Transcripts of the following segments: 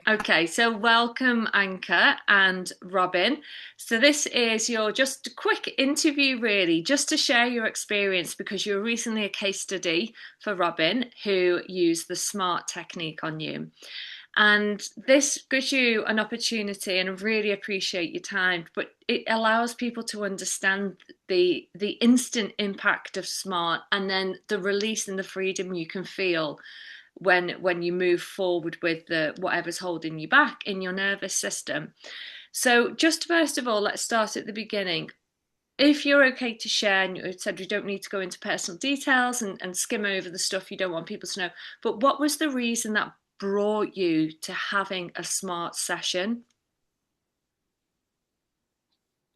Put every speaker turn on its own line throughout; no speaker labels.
Okay, so welcome Anca and Robyn. So this is your just a quick interview really, just to share your experience because you were recently a case study for Robyn who used the SMART technique on you. And this gives you an opportunity and I really appreciate your time, but it allows people to understand the instant impact of SMART and then the release and the freedom you can feel when you move forward with the whatever's holding you back in your nervous system. So just first of all, let's start at the beginning. If you're okay to share, and you said we don't need to go into personal details and skim over the stuff you don't want people to know, but what was the reason that brought you to having a smart session?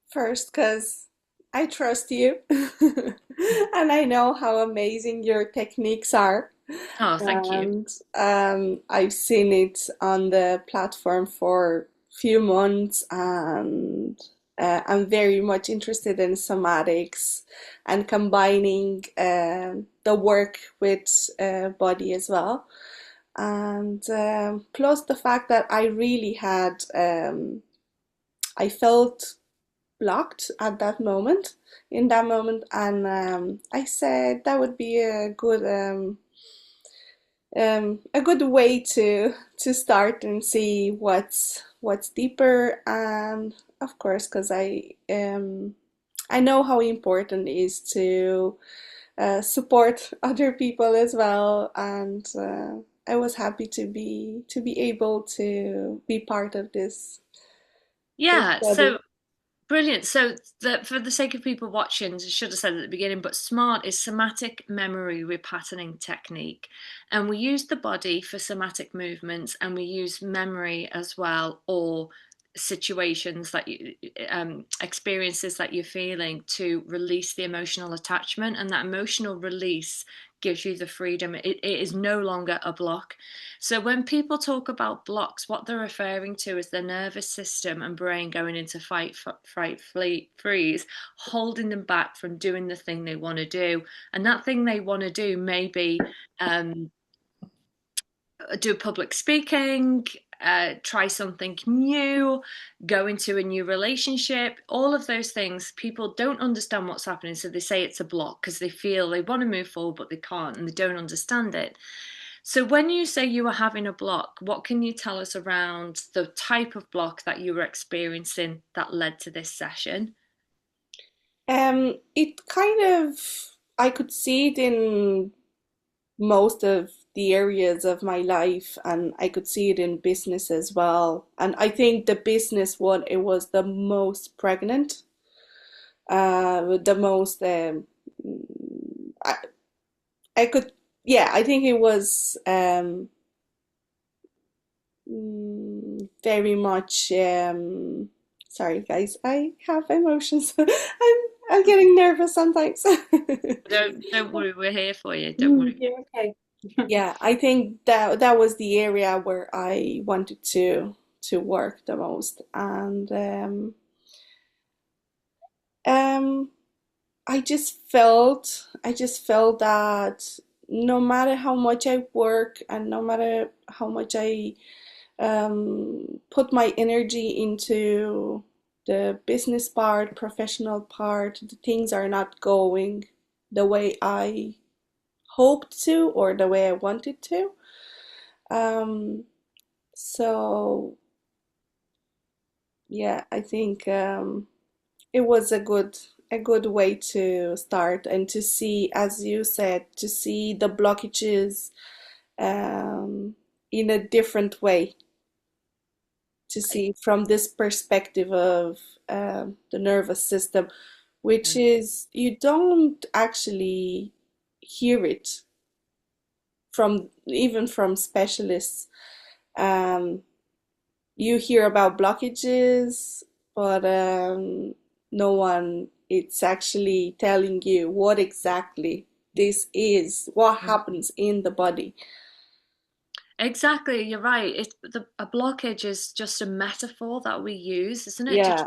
First, because I trust you and I know how amazing your techniques are.
Oh, thank you.
And I've seen it on the platform for few months, and I'm very much interested in somatics and combining the work with body as well. And plus the fact that I really had, I felt blocked at that moment, in that moment, and I said that would be a good way to start and see what's deeper. And of course, because I know how important it is to support other people as well, and I was happy to be able to be part of this
Yeah,
study.
so brilliant. So, for the sake of people watching, I should have said at the beginning, but SMART is Somatic Memory Repatterning Technique. And we use the body for somatic movements and we use memory as well, or situations that you, experiences that you're feeling to release the emotional attachment. And that emotional release gives you the freedom. It is no longer a block. So when people talk about blocks, what they're referring to is the nervous system and brain going into fight, fright, flee, freeze, holding them back from doing the thing they want to do. And that thing they want to do may be um, do public speaking, try something new, go into a new relationship, all of those things. People don't understand what's happening, so they say it's a block because they feel they want to move forward, but they can't and they don't understand it. So, when you say you were having a block, what can you tell us around the type of block that you were experiencing that led to this session?
It kind of, I could see it in most of the areas of my life, and I could see it in business as well. And I think the business one, it was the most pregnant, the most, I, I could, yeah, I think it was very much, sorry guys, I have emotions. I'm getting nervous sometimes.
Don't worry, we're here for you. Don't worry.
You're okay. Yeah, I think that was the area where I wanted to work the most, and um, I just felt that no matter how much I work and no matter how much I put my energy into the business part, professional part, the things are not going the way I hoped to or the way I wanted to. Um, so yeah, I think it was a good way to start and to see, as you said, to see the blockages um, in a different way, to see from this perspective of the nervous system, which is you don't actually hear it from even from specialists. Um, you hear about blockages, but no one it's actually telling you what exactly this is, what happens in the body.
Exactly, you're right. A blockage is just a metaphor that we use, isn't it,
Yeah,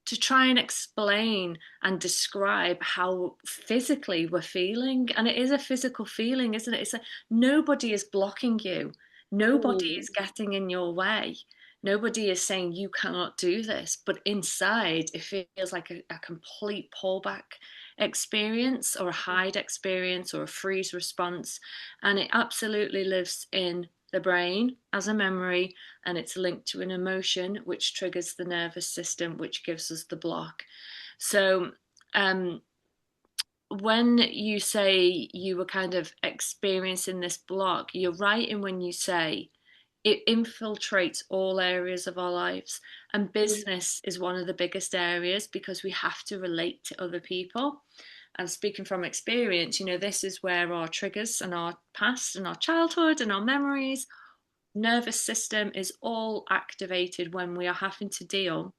to try and explain and describe how physically we're feeling. And it is a physical feeling, isn't it? Nobody is blocking you. Nobody
Mm.
is getting in your way. Nobody is saying you cannot do this, but inside it feels like a complete pullback experience or a hide experience or a freeze response. And it absolutely lives in the brain as a memory, and it's linked to an emotion which triggers the nervous system, which gives us the block. So, um, when you say you were kind of experiencing this block, you're right in when you say it infiltrates all areas of our lives. And business is one of the biggest areas because we have to relate to other people. And speaking from experience, this is where our triggers and our past and our childhood and our memories, nervous system is all activated when we are having to deal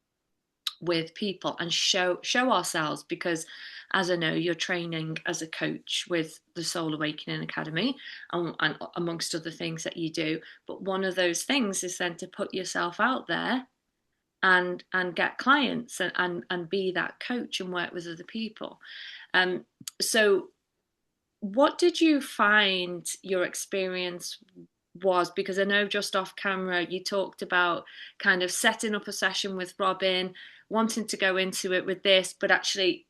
with people and show ourselves, because as I know you're training as a coach with the Soul Awakening Academy, and amongst other things that you do, but one of those things is then to put yourself out there and get clients and be that coach and work with other people. So what did you find your experience was? Because I know just off camera you talked about kind of setting up a session with Robyn, wanting to go into it with this, but actually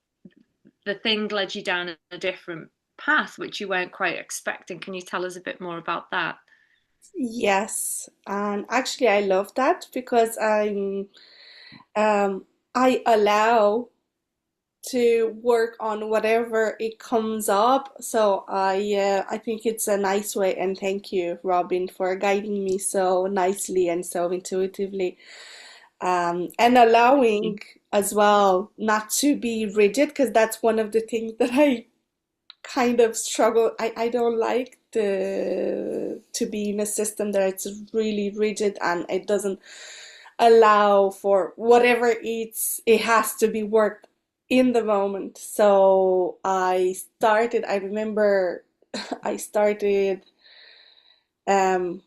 the thing led you down a different path, which you weren't quite expecting. Can you tell us a bit more about that?
Yes, and actually I love that because I allow to work on whatever it comes up. So I think it's a nice way, and thank you, Robyn, for guiding me so nicely and so intuitively, and allowing as well not to be rigid, because that's one of the things that I kind of struggle. I don't like the to be in a system that it's really rigid and it doesn't allow for whatever it has to be worked in the moment. So I remember I started um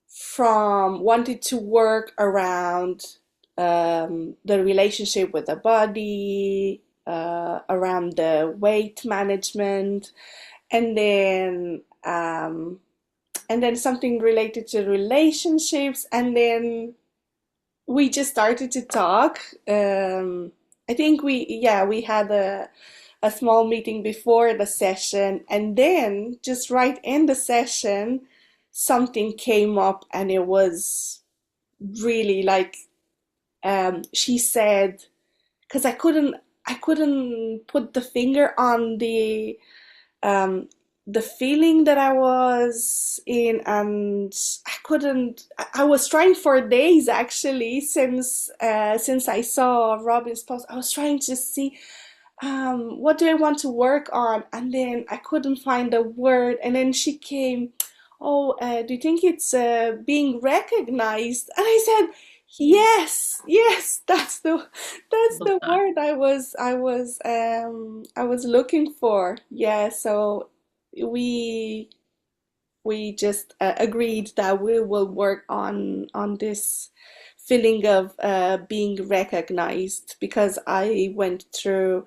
from wanted to work around the relationship with the body, around the weight management, and then something related to relationships, and then we just started to talk. I think we had a small meeting before the session, and then just right in the session, something came up, and it was really like she said, because I couldn't put the finger on um, the feeling that I was in, and I was trying for days actually since I saw Robyn's post. I was trying to see what do I want to work on, and then I couldn't find a word, and then she came, oh, do you think it's being recognized? And I said, yes, yes, that's
Love
the
that.
word I was looking for. Yeah, so we we just agreed that we will work on this feeling of being recognized, because I went through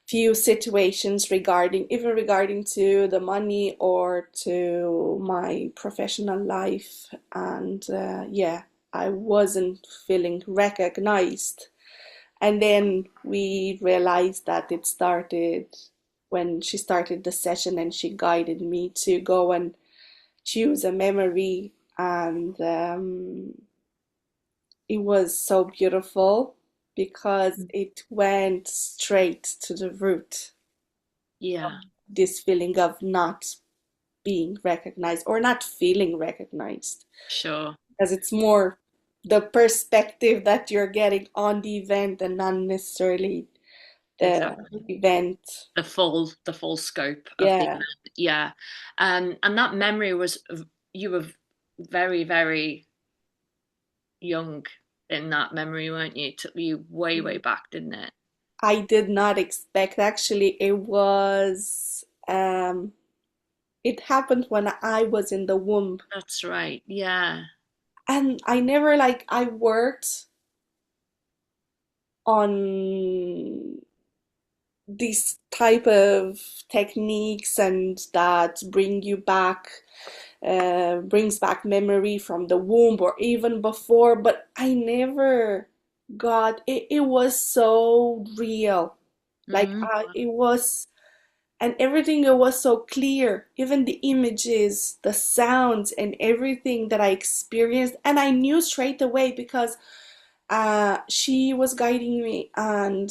few situations regarding to the money or to my professional life, and yeah, I wasn't feeling recognized. And then we realized that it started when she started the session, and she guided me to go and choose a memory, and it was so beautiful because it went straight to the root of
Yeah,
this feeling of not being recognized or not feeling recognized,
sure.
because it's more the perspective that you're getting on the event and not necessarily the
Exactly.
event.
The full scope of the
Yeah,
event. Yeah. And that memory was, you were very, very young in that memory, weren't you? It took you way, way back, didn't it?
I did not expect, actually. It happened when I was in the womb,
That's right. Yeah.
and I never, like, I worked on these type of techniques and that bring you back, brings back memory from the womb or even before, but I never got it. It was so real. Like
Mm,
it was, and everything, it was so clear. Even the images, the sounds, and everything that I experienced, and I knew straight away because she was guiding me, and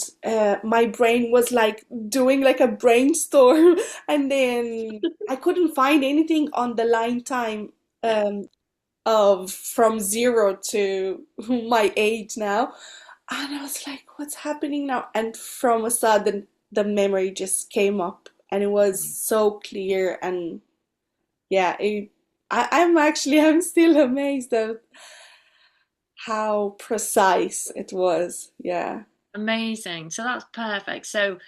my brain was like doing like a brainstorm, and then I couldn't find anything on the line time
yeah.
um, of from 0 to my age now, and I was like, "What's happening now?" And from a sudden, the memory just came up, and it was so clear, and yeah, I'm still amazed at how precise it was. Yeah.
Amazing. So that's perfect. So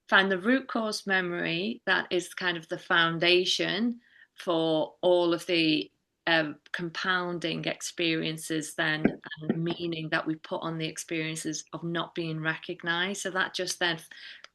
find the root cause memory that is kind of the foundation for all of the compounding experiences then and meaning that we put on the experiences of not being recognized. So that just then,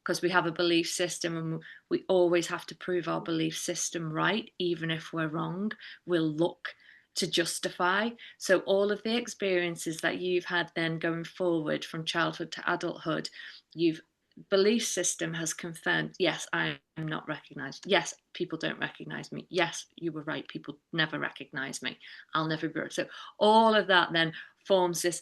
because we have a belief system and we always have to prove our belief system right, even if we're wrong, we'll look to justify. So all of the experiences that you've had then going forward from childhood to adulthood, you've belief system has confirmed, yes, I am not recognized. Yes, people don't recognize me. Yes, you were right. People never recognize me. I'll never be. So all of that then forms this,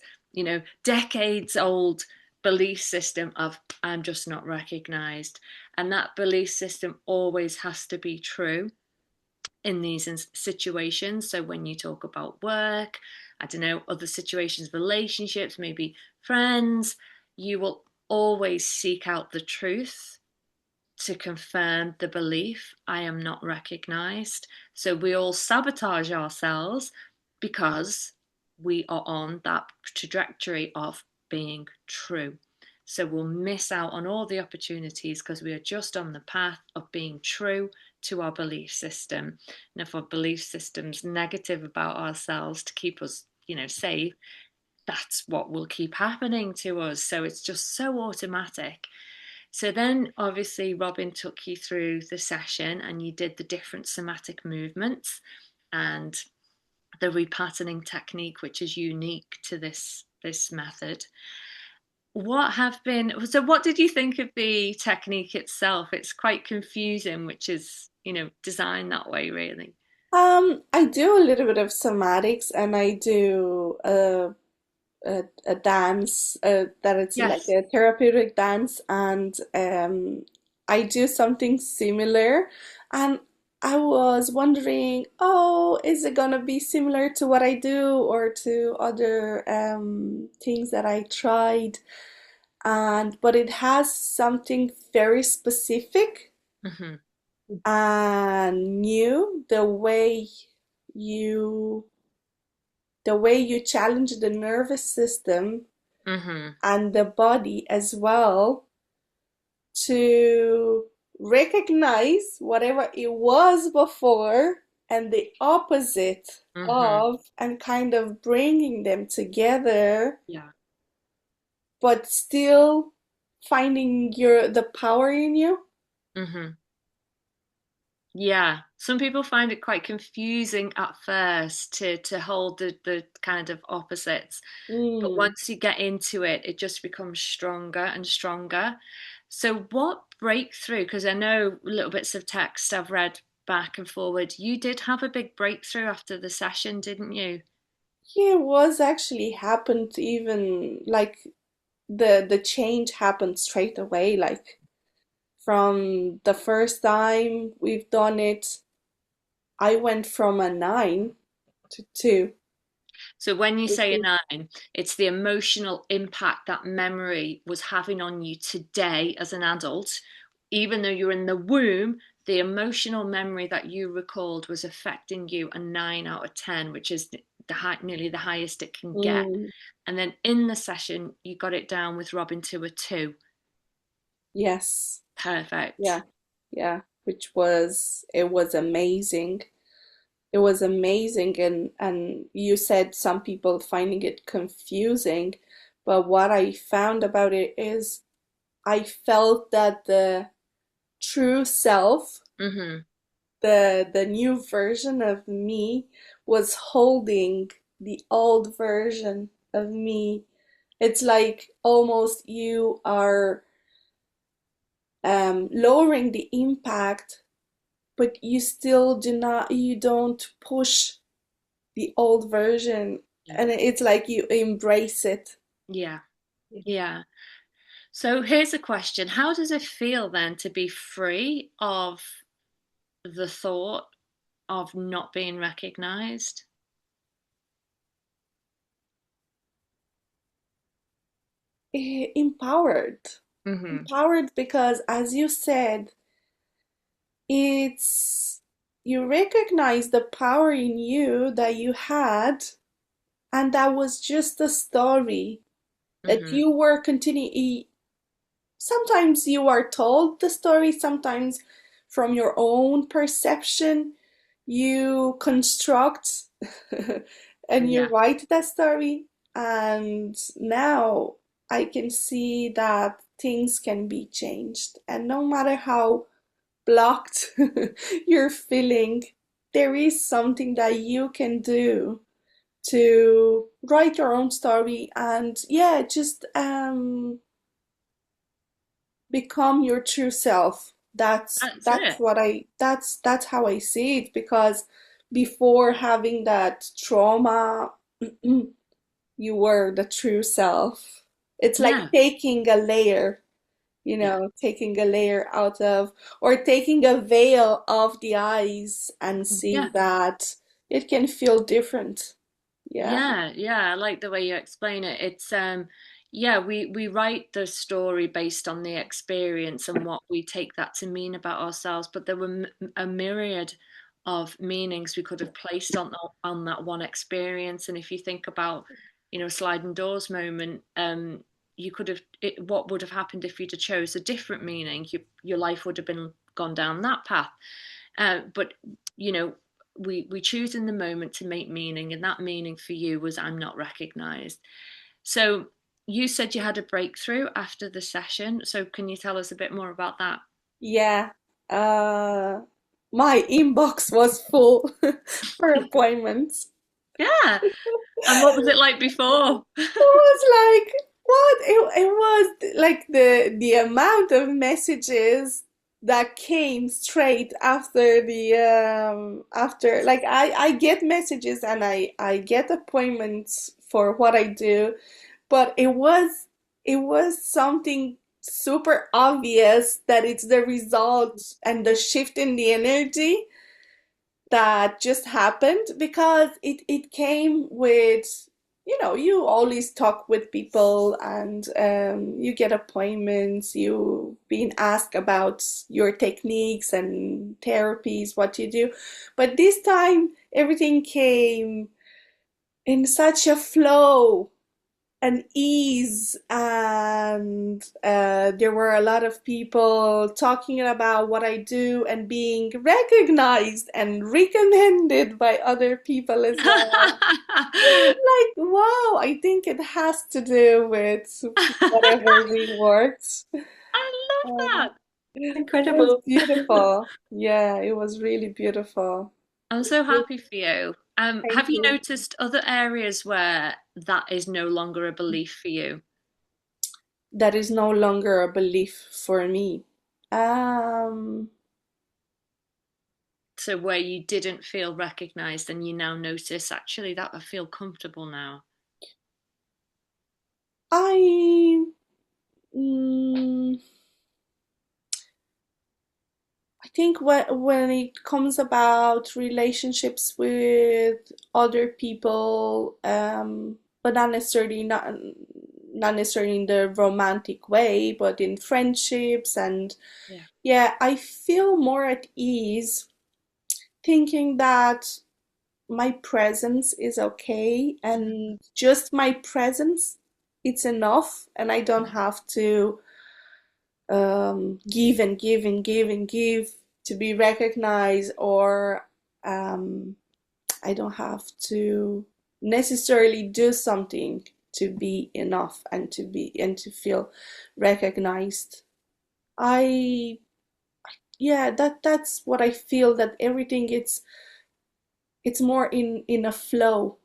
decades old belief system of I'm just not recognized. And that belief system always has to be true in these situations. So when you talk about work, I don't know, other situations, relationships, maybe friends, you will always seek out the truth to confirm the belief I am not recognized. So we all sabotage ourselves because we are on that trajectory of being true. So we'll miss out on all the opportunities because we are just on the path of being true to our belief system. And if our belief system's negative about ourselves to keep us, safe, that's what will keep happening to us. So it's just so automatic. So then obviously Robyn took you through the session and you did the different somatic movements and the repatterning technique, which is unique to this method. What did you think of the technique itself? It's quite confusing, which is, designed that way, really.
I do a little bit of somatics, and I do a dance that it's like
Yes.
a therapeutic dance, and I do something similar. And I was wondering, oh, is it gonna be similar to what I do or to other things that I tried? And but it has something very specific
Mm-hmm.
and new, you the way you challenge the nervous system
Mm-hmm.
and the body as well to recognize whatever it was before and the opposite
Mm-hmm.
of, and kind of bringing them together,
Yeah.
but still finding the power in you.
Mm-hmm. Yeah, some people find it quite confusing at first to hold the kind of opposites, but
Mm.
once you get into it, it just becomes stronger and stronger. So, what breakthrough? Because I know little bits of text I've read back and forward. You did have a big breakthrough after the session, didn't you?
Yeah, it was actually happened even like the change happened straight away, like from the first time we've done it, I went from a 9 to 2.
So when you
Which
say a
is,
nine, it's the emotional impact that memory was having on you today as an adult. Even though you're in the womb, the emotional memory that you recalled was affecting you a 9 out of 10, which is nearly the highest it can get.
mm,
And then in the session, you got it down with Robyn to a 2.
yes, yeah,
Perfect.
yeah, which was, it was amazing. It was amazing, and you said some people finding it confusing, but what I found about it is I felt that the true self
Mm-hmm.
the new version of me was holding the old version of me. It's like almost you are lowering the impact, but you still you don't push the old version,
Yeah.
and it's like you embrace it.
Yeah. Yeah. So here's a question. How does it feel then to be free of the thought of not being recognized?
Empowered.
Mm-hmm.
Empowered because, as you said, it's you recognize the power in you that you had, and that was just a story that
Mm-hmm.
you were continuing. Sometimes you are told the story, sometimes from your own perception, you construct and you
Yeah.
write that story. And now I can see that things can be changed. And no matter how blocked you're feeling, there is something that you can do to write your own story and yeah, just become your true self.
That's
That's
it.
what that's how I see it, because before having that trauma, you were the true self. It's like
Yeah.
taking a layer,
Yeah.
taking a layer out of, or taking a veil off the eyes and see
Yeah.
that it can feel different. Yeah.
Yeah, yeah, I like the way you explain it. It's yeah, we write the story based on the experience and what we take that to mean about ourselves, but there were a myriad of meanings we could have placed on that one experience. And if you think about, sliding doors moment, you could have what would have happened if you'd have chose a different meaning? Your life would have been gone down that path. But you know, we choose in the moment to make meaning, and that meaning for you was I'm not recognized. So you said you had a breakthrough after the session. So can you tell us a bit more about that?
Yeah. Uh, my inbox was full for appointments.
Yeah. And what was it like before?
It was like what? It was like the amount of messages that came straight after the after, like I get messages and I get appointments for what I do, but it was something super obvious that it's the result and the shift in the energy that just happened, because it came with, you always talk with people, and you get appointments, you being asked about your techniques and therapies, what you do, but this time everything came in such a flow and ease, and there were a lot of people talking about what I do and being recognized and recommended by other people as well. Like, wow, I think it has to do with whatever we worked.
I love
Um,
that.
it was
Incredible.
beautiful. Yeah, it was really beautiful.
I'm so happy for you.
Thank
Have you
you.
noticed other areas where that is no longer a belief for you?
That is no longer a belief for me. Um,
So where you didn't feel recognized and you now notice actually that I feel comfortable now.
I mm, I think when it comes about relationships with other people, but not necessarily in the romantic way, but in friendships, and
Yeah.
yeah, I feel more at ease thinking that my presence is okay, and just my presence, it's enough, and I don't have to give and give and give and give to be recognized, or um, I don't have to necessarily do something to be enough and to feel recognized. I yeah, that's what I feel, that everything it's more in a flow.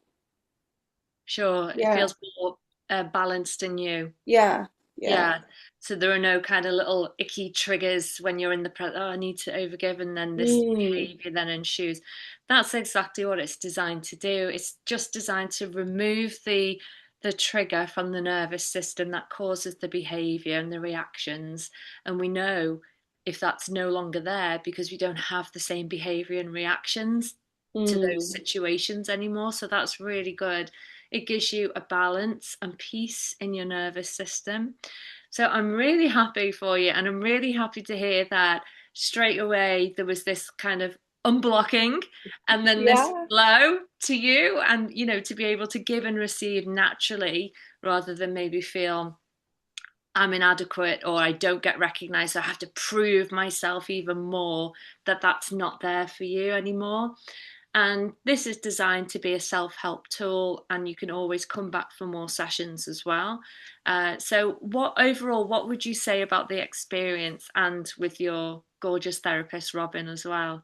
Sure, it
Yeah,
feels more balanced in you.
yeah, yeah.
Yeah. So there are no kind of little icky triggers when you're in the oh, I need to overgive, and then this
Mm,
behavior then ensues. That's exactly what it's designed to do. It's just designed to remove the trigger from the nervous system that causes the behavior and the reactions. And we know if that's no longer there because we don't have the same behavior and reactions to those
mm.
situations anymore. So that's really good. It gives you a balance and peace in your nervous system. So I'm really happy for you, and I'm really happy to hear that straight away there was this kind of unblocking and then this
Yeah.
flow to you, and to be able to give and receive naturally rather than maybe feel I'm inadequate or I don't get recognized, so I have to prove myself even more that that's not there for you anymore. And this is designed to be a self help tool, and you can always come back for more sessions as well. So, what would you say about the experience and with your gorgeous therapist, Robyn, as well?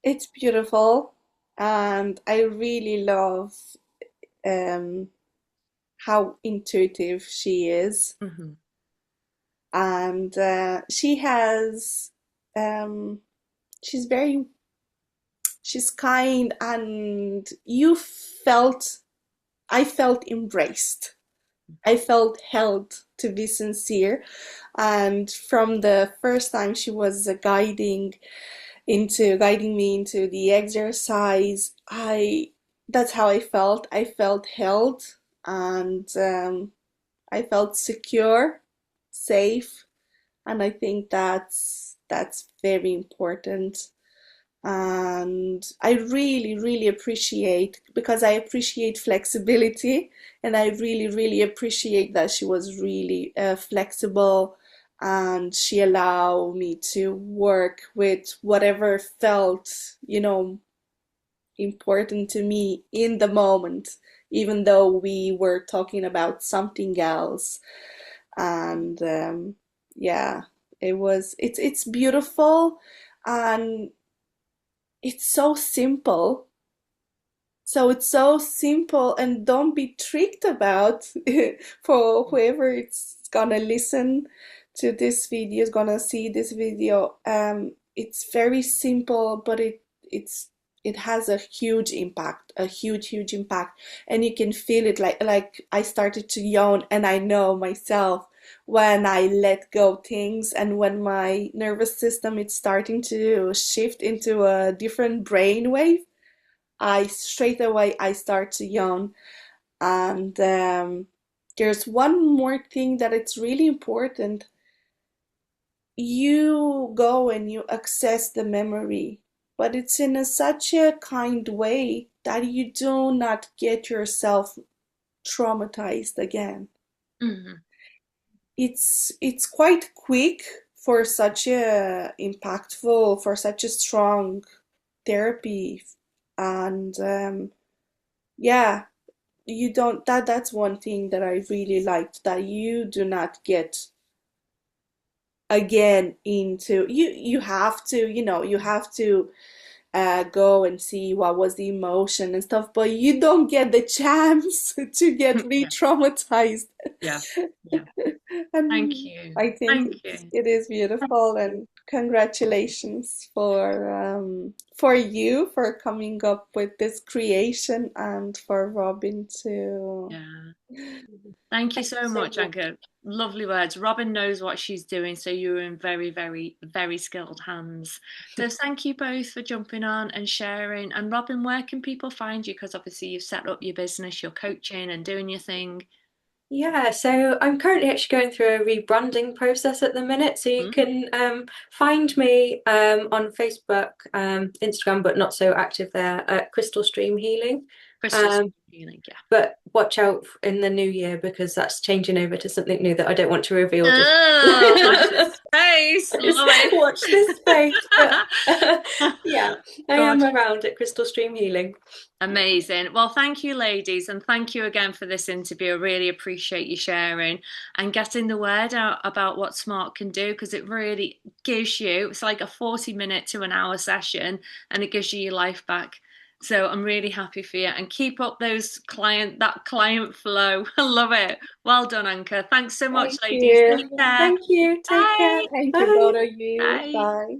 It's beautiful, and I really love um, how intuitive she is,
Hmm.
and um, she's very, she's kind, and I felt embraced. I felt held, to be sincere. And from the first time she was guiding me into the exercise, I that's how I felt. I felt held, and I felt secure, safe, and I think that's very important. And I really, really appreciate, because I appreciate flexibility, and I really, really appreciate that she was really flexible, and she allowed me to work with whatever felt, important to me in the moment, even though we were talking about something else. And yeah, it's beautiful, and it's so simple. So it's so simple, and don't be tricked about for whoever it's gonna listen to this video, is gonna see this video. It's very simple, but it has a huge impact, a huge, huge impact, and you can feel it. Like I started to yawn, and I know myself when I let go things, and when my nervous system is starting to shift into a different brain wave, I straight away I start to yawn. And there's one more thing that it's really important. You go and you access the memory, but it's in such a kind way that you do not get yourself traumatized again.
Hmm.
It's quite quick for such a impactful, for such a strong therapy. And yeah, you don't, that's one thing that I really liked, that you do not get again into, you have to, you have to go and see what was the emotion and stuff, but you don't get the chance to get
Yeah,
re-traumatized.
yeah, yeah. Thank
And
you.
I think
Thank you.
it is beautiful, and congratulations for you for coming up with this creation, and for Robyn to.
Yeah. Thank you so much, Anca. Lovely words. Robyn knows what she's doing, so you're in very, very, very skilled hands. So thank you both for jumping on and sharing. And Robyn, where can people find you? Because obviously you've set up your business, you're coaching and doing your thing.
Yeah, so I'm currently actually going through a rebranding process at the minute. So you
Mm.
can find me on Facebook, Instagram, but not so active there, at Crystal Stream Healing.
Crystal healing, yeah.
But watch out in the new year because that's changing over to something new that I don't want to reveal just.
Oh, watch this space. Love
Watch this space. But
it.
yeah, I
God.
am around at Crystal Stream Healing.
Amazing. Well, thank you, ladies, and thank you again for this interview. I really appreciate you sharing and getting the word out about what SMART can do, because it really gives you, it's like a 40-minute to an hour session, and it gives you your life back. So I'm really happy for you, and keep up that client flow. I love it. Well done, Anca. Thanks so much,
Thank
ladies.
you.
Take care.
Thank you. Take care.
Bye.
Thank you,
Bye.
both of you.
Bye.
Bye.